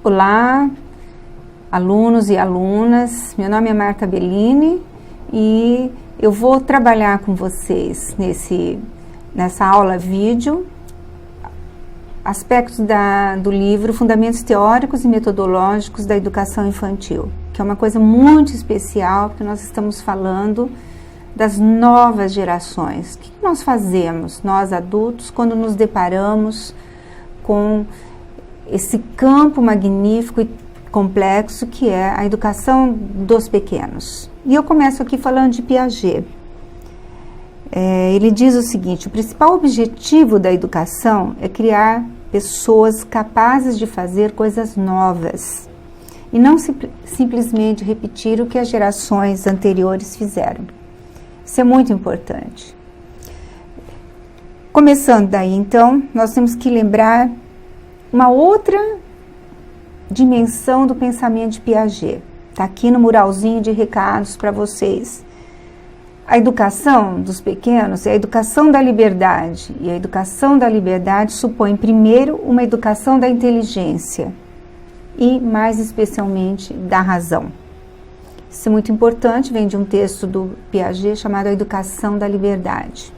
Olá, alunos e alunas, meu nome é Marta Bellini e eu vou trabalhar com vocês nessa aula vídeo aspectos do livro Fundamentos Teóricos e Metodológicos da Educação Infantil, que é uma coisa muito especial, porque nós estamos falando das novas gerações. O que nós fazemos, nós adultos, quando nos deparamos com esse campo magnífico e complexo que é a educação dos pequenos? E eu começo aqui falando de Piaget. Ele diz o seguinte: o principal objetivo da educação é criar pessoas capazes de fazer coisas novas e não simplesmente repetir o que as gerações anteriores fizeram. Isso é muito importante. Começando daí, então, nós temos que lembrar uma outra dimensão do pensamento de Piaget. Está aqui no muralzinho de recados para vocês. A educação dos pequenos é a educação da liberdade. E a educação da liberdade supõe, primeiro, uma educação da inteligência e, mais especialmente, da razão. Isso é muito importante, vem de um texto do Piaget chamado A Educação da Liberdade.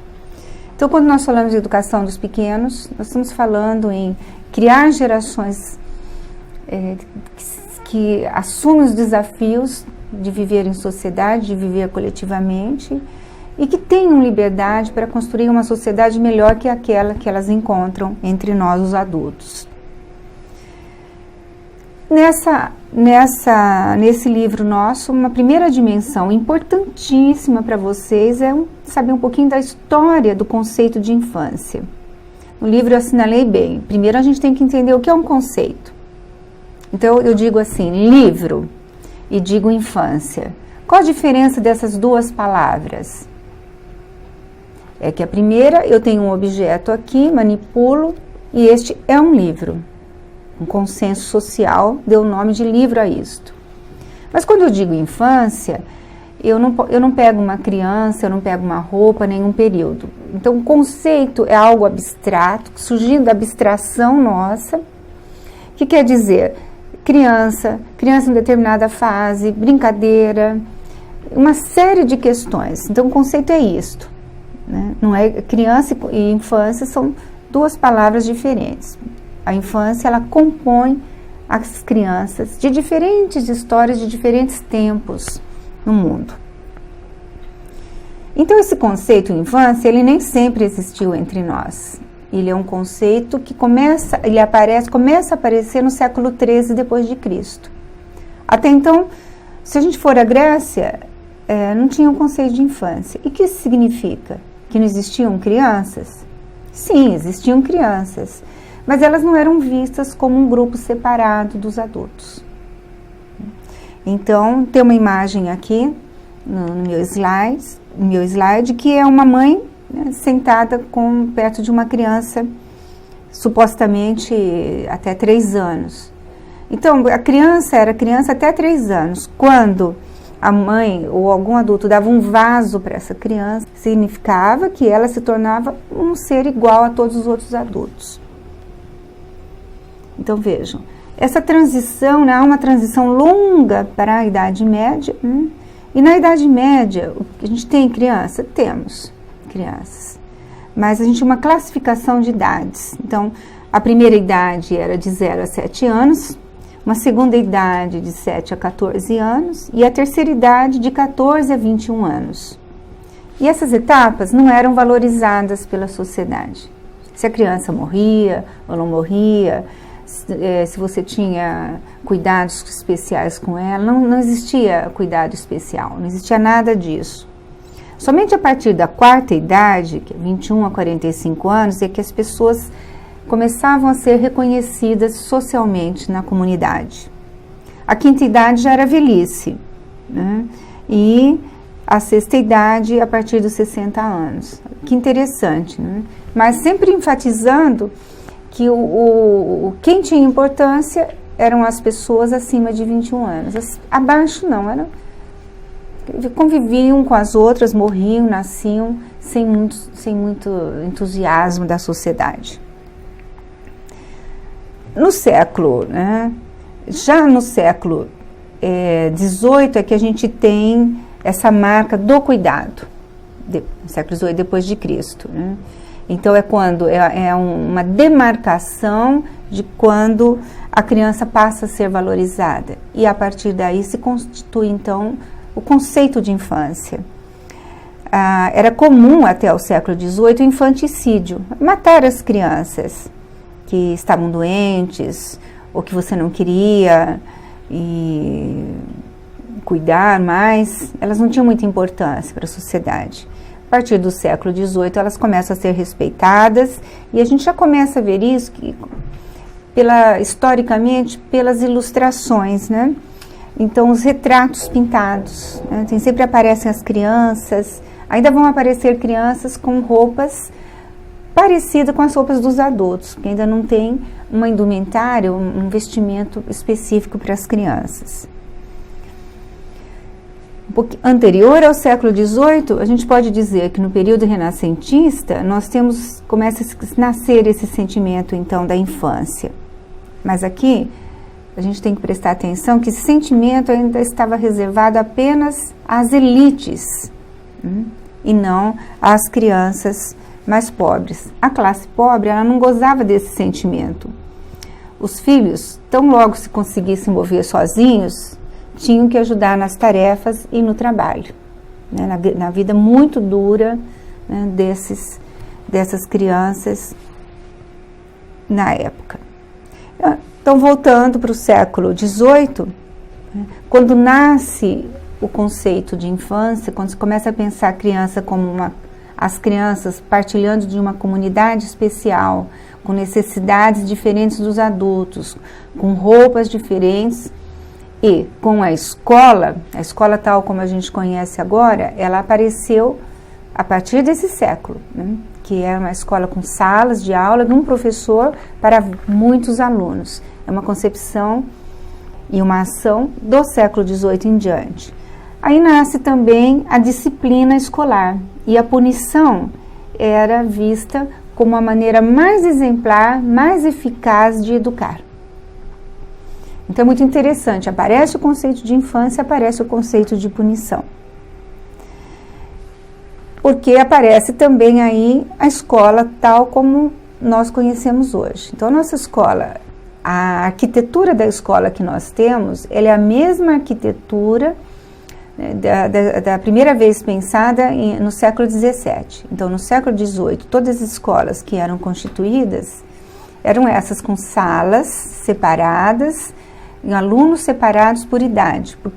Então, quando nós falamos de educação dos pequenos, nós estamos falando em criar gerações que assumem os desafios de viver em sociedade, de viver coletivamente e que tenham liberdade para construir uma sociedade melhor que aquela que elas encontram entre nós, os adultos. Nesse livro nosso, uma primeira dimensão importantíssima para vocês é saber um pouquinho da história do conceito de infância. No livro eu assinalei bem. Primeiro a gente tem que entender o que é um conceito. Então eu digo assim, livro, e digo infância. Qual a diferença dessas duas palavras? É que a primeira, eu tenho um objeto aqui, manipulo, e este é um livro. Um consenso social deu o nome de livro a isto. Mas quando eu digo infância, eu não pego uma criança, eu não pego uma roupa, nenhum período. Então, o conceito é algo abstrato, surgindo da abstração nossa, que quer dizer criança em determinada fase, brincadeira, uma série de questões. Então, o conceito é isto, né? Não é criança e infância são duas palavras diferentes. A infância, ela compõe as crianças de diferentes histórias, de diferentes tempos no mundo. Então, esse conceito infância, ele nem sempre existiu entre nós. Ele é um conceito que começa a aparecer no século XIII depois de Cristo. Até então, se a gente for à Grécia, não tinha um conceito de infância. E o que isso significa? Que não existiam crianças? Sim, existiam crianças, mas elas não eram vistas como um grupo separado dos adultos. Então, tem uma imagem aqui no meu slide, que é uma mãe, né, sentada perto de uma criança, supostamente até 3 anos. Então, a criança era criança até 3 anos. Quando a mãe ou algum adulto dava um vaso para essa criança, significava que ela se tornava um ser igual a todos os outros adultos. Então, vejam, essa transição, né, há uma transição longa para a Idade Média, e na Idade Média, a gente tem criança? Temos crianças, mas a gente tem uma classificação de idades. Então, a primeira idade era de 0 a 7 anos, uma segunda idade de 7 a 14 anos e a terceira idade de 14 a 21 anos. E essas etapas não eram valorizadas pela sociedade. Se a criança morria ou não morria, se você tinha cuidados especiais com ela, não existia cuidado especial, não existia nada disso. Somente a partir da quarta idade, que é 21 a 45 anos, é que as pessoas começavam a ser reconhecidas socialmente na comunidade. A quinta idade já era velhice, né? E a sexta idade a partir dos 60 anos. Que interessante, né? Mas sempre enfatizando que quem tinha importância eram as pessoas acima de 21 anos. Abaixo não, conviviam com as outras, morriam, nasciam sem muito entusiasmo da sociedade. No século Já no século XVIII é que a gente tem essa marca do cuidado, século XVIII depois de Cristo, né? Então é quando uma demarcação de quando a criança passa a ser valorizada, e a partir daí se constitui então o conceito de infância. Era comum até o século XVIII o infanticídio, matar as crianças que estavam doentes ou que você não queria e cuidar mais, elas não tinham muita importância para a sociedade. A partir do século XVIII elas começam a ser respeitadas, e a gente já começa a ver isso historicamente pelas ilustrações, né? Então os retratos pintados, né? Sempre aparecem as crianças, ainda vão aparecer crianças com roupas parecidas com as roupas dos adultos, que ainda não tem uma indumentária, um vestimento específico para as crianças. Anterior ao século XVIII, a gente pode dizer que no período renascentista começa a nascer esse sentimento então da infância. Mas aqui a gente tem que prestar atenção que esse sentimento ainda estava reservado apenas às elites, e não às crianças mais pobres. A classe pobre, ela não gozava desse sentimento. Os filhos, tão logo se conseguissem mover sozinhos, tinham que ajudar nas tarefas e no trabalho, né? Na vida muito dura, né, dessas crianças na época. Então, voltando para o século XVIII, né, quando nasce o conceito de infância, quando se começa a pensar a criança como as crianças partilhando de uma comunidade especial, com necessidades diferentes dos adultos, com roupas diferentes, e com a escola tal como a gente conhece agora, ela apareceu a partir desse século, né? Que é uma escola com salas de aula de um professor para muitos alunos. É uma concepção e uma ação do século XVIII em diante. Aí nasce também a disciplina escolar, e a punição era vista como a maneira mais exemplar, mais eficaz de educar. Então é muito interessante, aparece o conceito de infância, aparece o conceito de punição. Porque aparece também aí a escola tal como nós conhecemos hoje. Então a nossa escola, a arquitetura da escola que nós temos, ela é a mesma arquitetura, né, da primeira vez pensada no século XVII. Então no século XVIII, todas as escolas que eram constituídas eram essas com salas separadas, em alunos separados por idade. Porque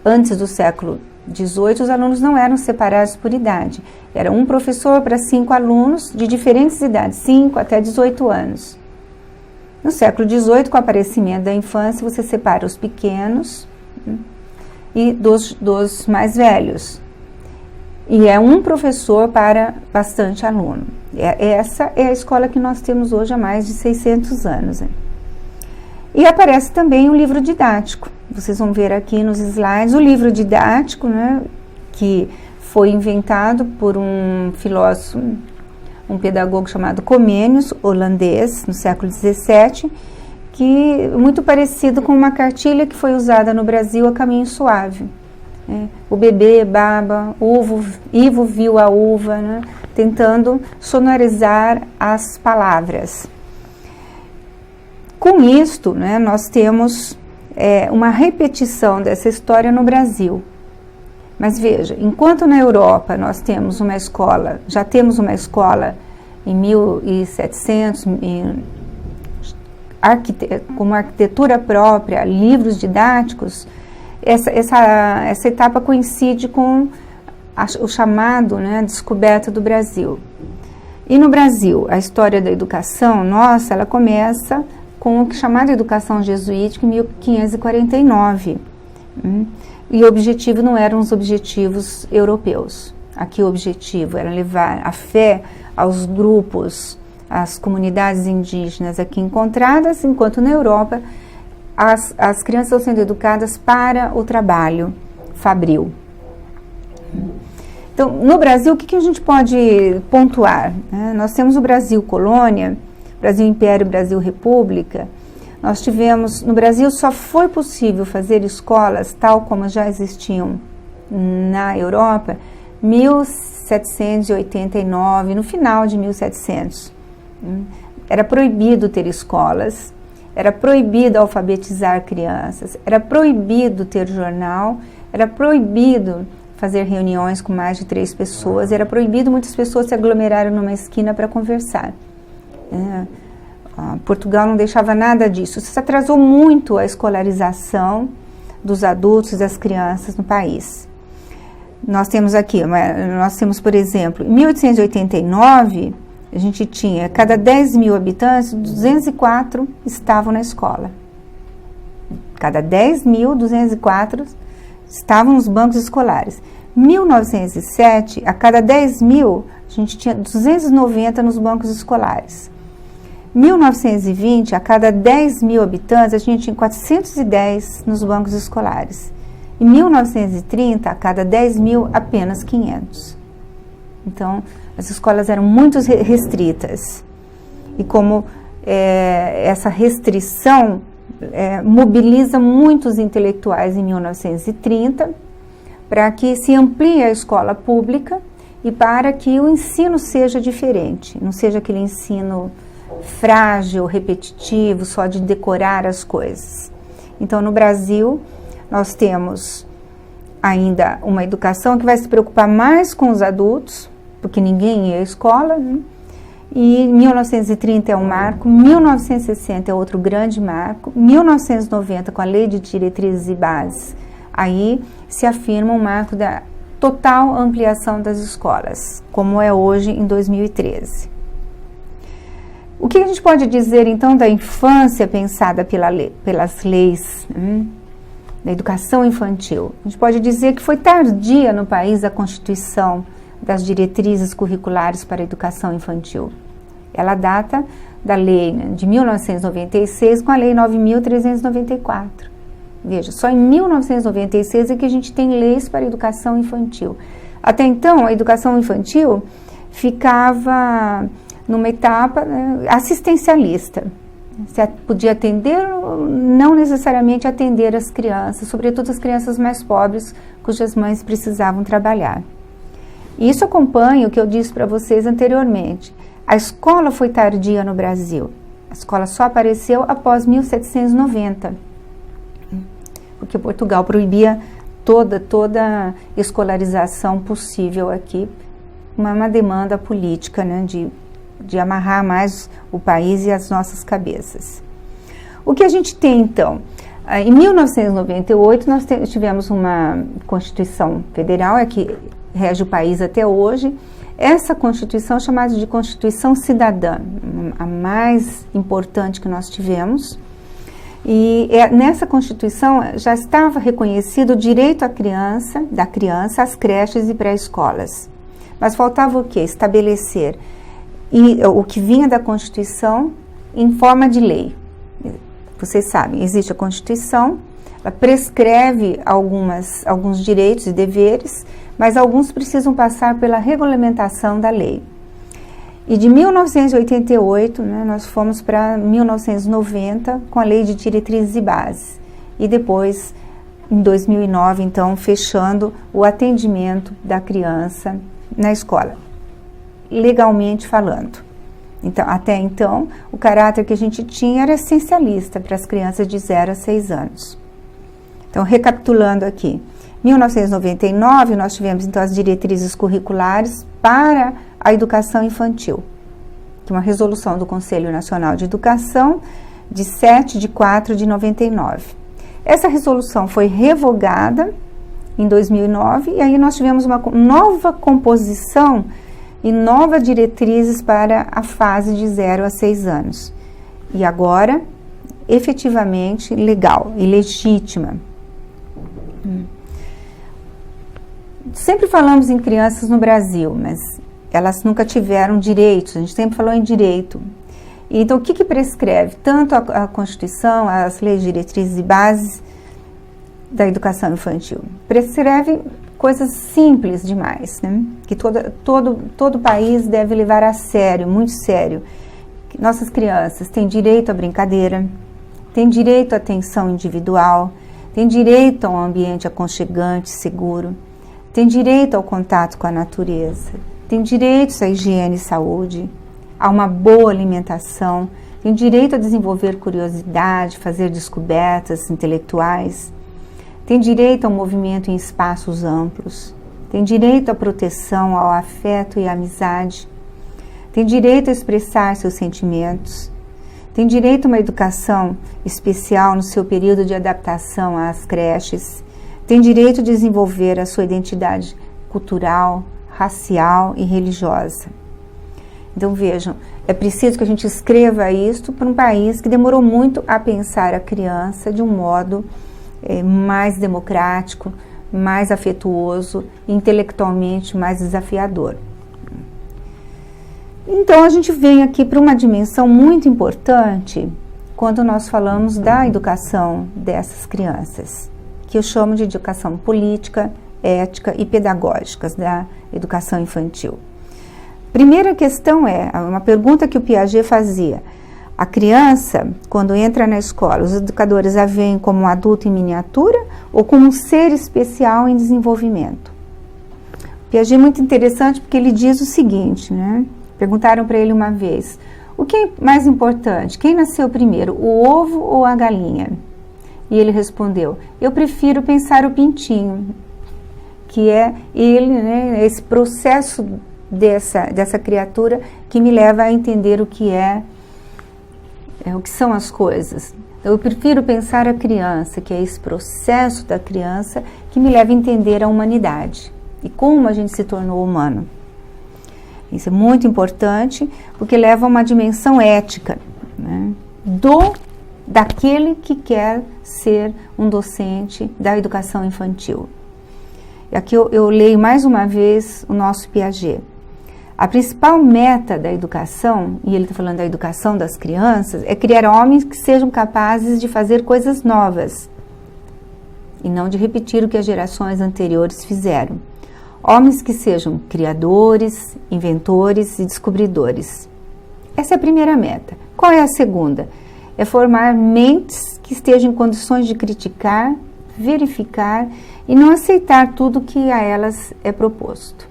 antes do século XVIII, os alunos não eram separados por idade. Era um professor para 5 alunos de diferentes idades, 5 até 18 anos. No século XVIII, com o aparecimento da infância, você separa os pequenos, né, e dos mais velhos. E é um professor para bastante aluno. Essa é a escola que nós temos hoje há mais de 600 anos. Né? E aparece também o livro didático. Vocês vão ver aqui nos slides o livro didático, né, que foi inventado por um filósofo, um pedagogo chamado Comênius, holandês, no século XVII, que muito parecido com uma cartilha que foi usada no Brasil a caminho suave. O bebê baba, Ivo viu a uva, né, tentando sonorizar as palavras. Com isto, né, nós temos uma repetição dessa história no Brasil. Mas veja, enquanto na Europa nós temos uma escola, já temos uma escola em 1700, com uma arquitetura própria, livros didáticos, essa etapa coincide com o chamado, né, descoberta do Brasil. E no Brasil, a história da educação nossa, ela começa com o que é chamado educação jesuítica em 1549. E o objetivo não eram os objetivos europeus. Aqui o objetivo era levar a fé aos grupos, às comunidades indígenas aqui encontradas, enquanto na Europa as crianças estão sendo educadas para o trabalho fabril. Então, no Brasil, o que a gente pode pontuar? Nós temos o Brasil colônia, Brasil Império, Brasil República. nós tivemos, no Brasil só foi possível fazer escolas tal como já existiam na Europa, 1789, no final de 1700. Era proibido ter escolas, era proibido alfabetizar crianças, era proibido ter jornal, era proibido fazer reuniões com mais de 3 pessoas, era proibido muitas pessoas se aglomerarem numa esquina para conversar. Portugal não deixava nada disso. Isso atrasou muito a escolarização dos adultos e das crianças no país. Nós temos, por exemplo, em 1889, a gente tinha, cada 10 mil habitantes, 204 estavam na escola. Cada 10 mil, 204 estavam nos bancos escolares. Em 1907, a cada 10 mil, a gente tinha 290 nos bancos escolares. Em 1920, a cada 10 mil habitantes, a gente tinha 410 nos bancos escolares. Em 1930, a cada 10 mil, apenas 500. Então, as escolas eram muito restritas. E como essa restrição mobiliza muitos intelectuais em 1930 para que se amplie a escola pública e para que o ensino seja diferente, não seja aquele ensino frágil, repetitivo, só de decorar as coisas. Então, no Brasil, nós temos ainda uma educação que vai se preocupar mais com os adultos, porque ninguém ia à escola, né? E 1930 é um marco, 1960 é outro grande marco, 1990 com a Lei de Diretrizes e Bases, aí se afirma um marco da total ampliação das escolas, como é hoje em 2013. O que a gente pode dizer então da infância pensada pelas leis, da educação infantil? A gente pode dizer que foi tardia no país a constituição das diretrizes curriculares para a educação infantil. Ela data da lei de 1996 com a lei 9.394. Veja, só em 1996 é que a gente tem leis para a educação infantil. Até então, a educação infantil ficava numa etapa assistencialista. Você podia atender ou não necessariamente atender as crianças, sobretudo as crianças mais pobres, cujas mães precisavam trabalhar. Isso acompanha o que eu disse para vocês anteriormente. A escola foi tardia no Brasil. A escola só apareceu após 1790, porque Portugal proibia toda escolarização possível aqui, uma demanda política, né, de amarrar mais o país e as nossas cabeças. O que a gente tem, então? Em 1998, nós tivemos uma Constituição Federal, que rege o país até hoje. Essa Constituição é chamada de Constituição Cidadã, a mais importante que nós tivemos. E nessa Constituição já estava reconhecido o direito da criança às creches e pré-escolas. Mas faltava o quê? Estabelecer o que vinha da Constituição em forma de lei. Vocês sabem, existe a Constituição, ela prescreve alguns direitos e deveres, mas alguns precisam passar pela regulamentação da lei. E de 1988, nós fomos para 1990 com a Lei de Diretrizes e Bases. E depois, em 2009, então, fechando o atendimento da criança na escola, legalmente falando. Então, até então, o caráter que a gente tinha era essencialista para as crianças de 0 a 6 anos. Então, recapitulando aqui, 1999, nós tivemos então as diretrizes curriculares para a educação infantil, que é uma resolução do Conselho Nacional de Educação de 7/4/99. Essa resolução foi revogada em 2009 e aí nós tivemos uma nova composição e novas diretrizes para a fase de 0 a 6 anos. E agora, efetivamente legal e legítima. Sempre falamos em crianças no Brasil, mas elas nunca tiveram direitos, a gente sempre falou em direito. Então, o que prescreve? Tanto a Constituição, as leis, diretrizes e bases da educação infantil. Prescreve coisas simples demais, né? Que todo país deve levar a sério, muito sério. Nossas crianças têm direito à brincadeira, tem direito à atenção individual, tem direito a um ambiente aconchegante, seguro, tem direito ao contato com a natureza, tem direitos à higiene e saúde, a uma boa alimentação, tem direito a desenvolver curiosidade, fazer descobertas intelectuais, tem direito ao movimento em espaços amplos, tem direito à proteção, ao afeto e à amizade, tem direito a expressar seus sentimentos, tem direito a uma educação especial no seu período de adaptação às creches, tem direito a desenvolver a sua identidade cultural, racial e religiosa. Então vejam, é preciso que a gente escreva isto para um país que demorou muito a pensar a criança de um modo mais democrático, mais afetuoso, intelectualmente mais desafiador. Então a gente vem aqui para uma dimensão muito importante quando nós falamos da educação dessas crianças, que eu chamo de educação política, ética e pedagógicas da educação infantil. Primeira questão é uma pergunta que o Piaget fazia. A criança, quando entra na escola, os educadores a veem como um adulto em miniatura ou como um ser especial em desenvolvimento? Piaget é muito interessante porque ele diz o seguinte, né? Perguntaram para ele uma vez, o que é mais importante? Quem nasceu primeiro, o ovo ou a galinha? E ele respondeu, eu prefiro pensar o pintinho, que é ele, né, esse processo dessa criatura que me leva a entender o que o que são as coisas. Eu prefiro pensar a criança, que é esse processo da criança que me leva a entender a humanidade e como a gente se tornou humano. Isso é muito importante porque leva a uma dimensão ética, né, daquele que quer ser um docente da educação infantil. E aqui eu leio mais uma vez o nosso Piaget. A principal meta da educação, e ele está falando da educação das crianças, é criar homens que sejam capazes de fazer coisas novas e não de repetir o que as gerações anteriores fizeram. Homens que sejam criadores, inventores e descobridores. Essa é a primeira meta. Qual é a segunda? É formar mentes que estejam em condições de criticar, verificar e não aceitar tudo que a elas é proposto.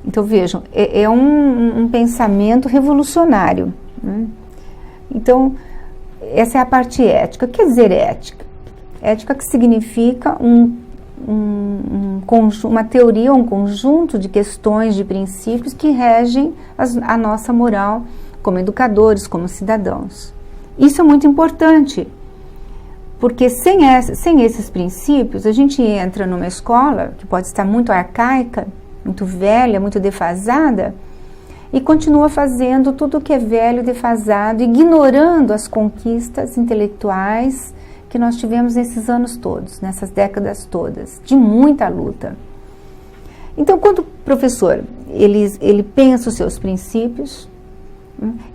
Então vejam, é um pensamento revolucionário, né? Então, essa é a parte ética. O que quer dizer ética? Ética que significa uma teoria, um conjunto de questões, de princípios que regem a nossa moral como educadores, como cidadãos. Isso é muito importante, porque sem esses princípios, a gente entra numa escola que pode estar muito arcaica, muito velha, muito defasada, e continua fazendo tudo o que é velho, defasado, ignorando as conquistas intelectuais que nós tivemos nesses anos todos, nessas décadas todas, de muita luta. Então, quando o professor ele pensa os seus princípios,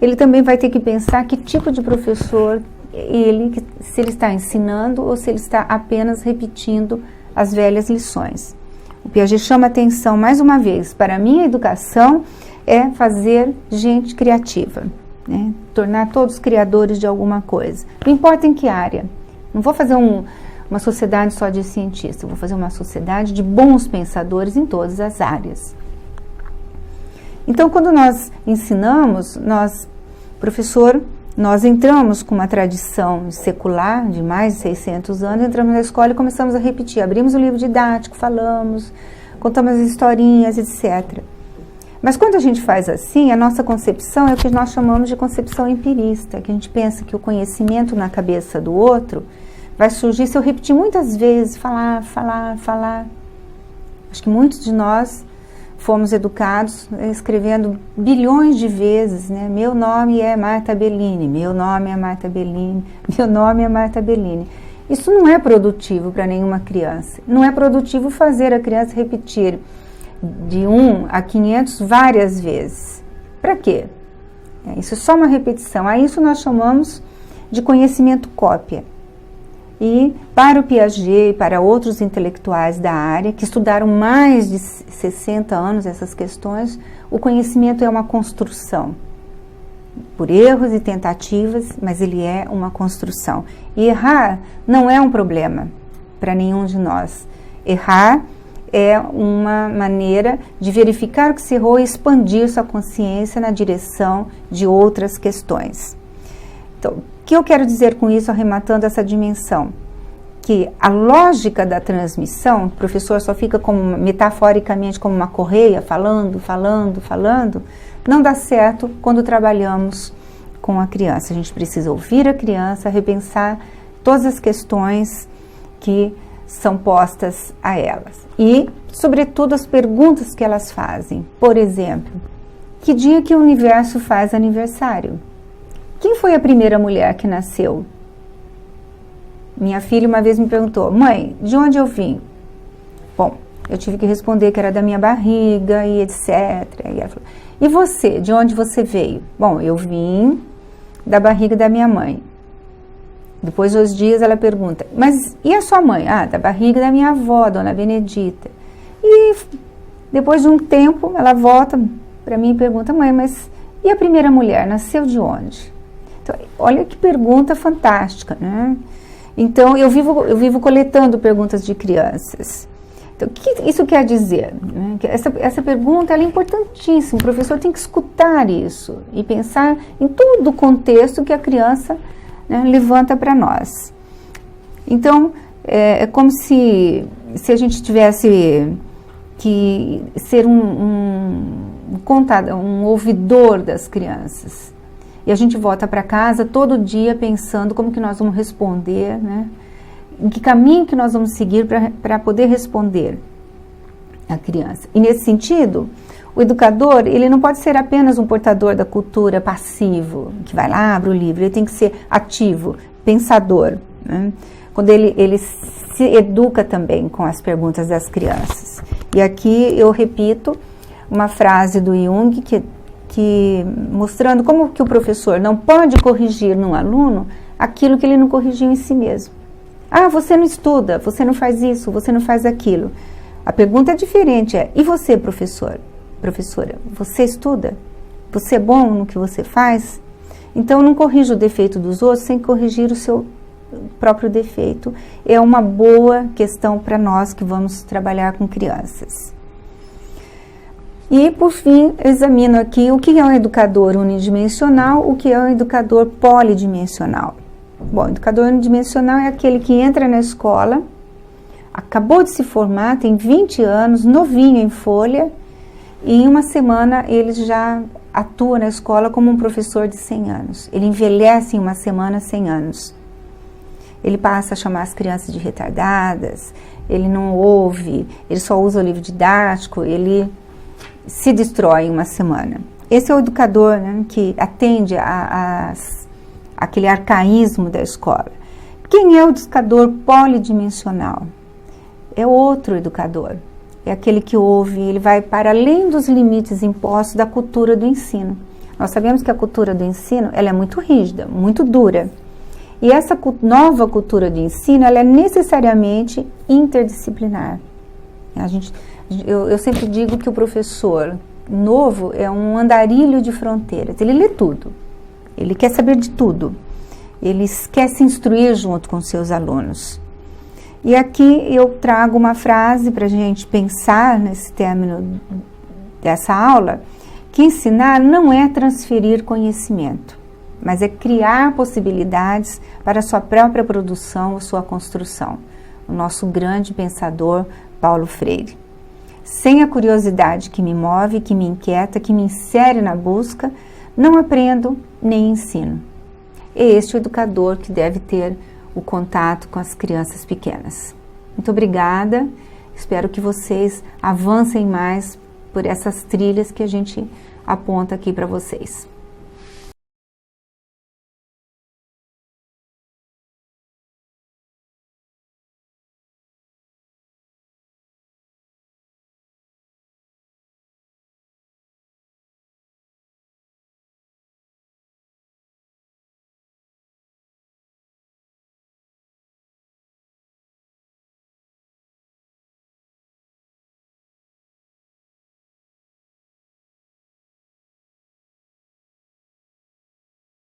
ele também vai ter que pensar que tipo de professor se ele está ensinando ou se ele está apenas repetindo as velhas lições. O Piaget chama atenção, mais uma vez, para mim a educação é fazer gente criativa, né? Tornar todos criadores de alguma coisa. Não importa em que área. Não vou fazer uma sociedade só de cientistas, vou fazer uma sociedade de bons pensadores em todas as áreas. Então, quando nós ensinamos, nós entramos com uma tradição secular de mais de 600 anos, entramos na escola e começamos a repetir. Abrimos o livro didático, falamos, contamos as historinhas, etc. Mas quando a gente faz assim, a nossa concepção é o que nós chamamos de concepção empirista, que a gente pensa que o conhecimento na cabeça do outro vai surgir se eu repetir muitas vezes, falar. Acho que muitos de nós fomos educados escrevendo bilhões de vezes, né? Meu nome é Marta Bellini, meu nome é Marta Bellini, meu nome é Marta Bellini. Isso não é produtivo para nenhuma criança. Não é produtivo fazer a criança repetir de 1 a 500 várias vezes. Para quê? Isso é só uma repetição. A isso nós chamamos de conhecimento cópia. E para o Piaget e para outros intelectuais da área, que estudaram mais de 60 anos essas questões, o conhecimento é uma construção. por erros e tentativas, mas ele é uma construção. E errar não é um problema para nenhum de nós. Errar é uma maneira de verificar o que se errou e expandir sua consciência na direção de outras questões. Então, o que eu quero dizer com isso, arrematando essa dimensão? Que a lógica da transmissão, o professor só fica como, metaforicamente como uma correia, falando, não dá certo quando trabalhamos com a criança. A gente precisa ouvir a criança, repensar todas as questões que são postas a elas. E, sobretudo, as perguntas que elas fazem. Por exemplo, que dia que o universo faz aniversário? Quem foi a primeira mulher que nasceu? Minha filha uma vez me perguntou, mãe, de onde eu vim? Bom, eu tive que responder que era da minha barriga e etc. E ela falou, e você, de onde você veio? Bom, eu vim da barriga da minha mãe. Depois de 2 dias ela pergunta, mas e a sua mãe? Ah, da barriga da minha avó, Dona Benedita. E depois de um tempo ela volta para mim e pergunta, mãe, mas e a primeira mulher, nasceu de onde? Então, olha que pergunta fantástica, né? Então, eu vivo coletando perguntas de crianças. Então, o que isso quer dizer? Né? Que essa pergunta ela é importantíssima. O professor tem que escutar isso e pensar em todo o contexto que a criança, né, levanta para nós. Então, é como se a gente tivesse que ser um ouvidor das crianças. E a gente volta para casa todo dia pensando como que nós vamos responder, né? Em que caminho que nós vamos seguir para poder responder a criança. E nesse sentido, o educador, ele não pode ser apenas um portador da cultura passivo, que vai lá, abre o livro, ele tem que ser ativo, pensador, né? Quando ele se educa também com as perguntas das crianças. E aqui eu repito uma frase do Jung que mostrando como que o professor não pode corrigir num aluno aquilo que ele não corrigiu em si mesmo. Ah, você não estuda, você não faz isso, você não faz aquilo. A pergunta é diferente, e você, professora, você estuda? Você é bom no que você faz? Então, não corrija o defeito dos outros sem corrigir o seu próprio defeito. É uma boa questão para nós que vamos trabalhar com crianças. E, por fim, eu examino aqui o que é um educador unidimensional, o que é um educador polidimensional. Bom, o educador unidimensional é aquele que entra na escola, acabou de se formar, tem 20 anos, novinho em folha, e em uma semana ele já atua na escola como um professor de 100 anos. Ele envelhece em uma semana 100 anos. Ele passa a chamar as crianças de retardadas, ele não ouve, ele só usa o livro didático, ele se destrói em uma semana. Esse é o educador, né, que atende aquele arcaísmo da escola. Quem é o educador polidimensional? É outro educador. É aquele que ouve, ele vai para além dos limites impostos da cultura do ensino. Nós sabemos que a cultura do ensino ela é muito rígida, muito dura. E essa nova cultura de ensino ela é necessariamente interdisciplinar. Eu sempre digo que o professor novo é um andarilho de fronteiras. Ele lê tudo, ele quer saber de tudo, ele quer se instruir junto com seus alunos. E aqui eu trago uma frase para a gente pensar nesse término dessa aula, que ensinar não é transferir conhecimento, mas é criar possibilidades para a sua própria produção ou sua construção. O nosso grande pensador Paulo Freire. Sem a curiosidade que me move, que me inquieta, que me insere na busca, não aprendo nem ensino. É este o educador que deve ter o contato com as crianças pequenas. Muito obrigada, espero que vocês avancem mais por essas trilhas que a gente aponta aqui para vocês.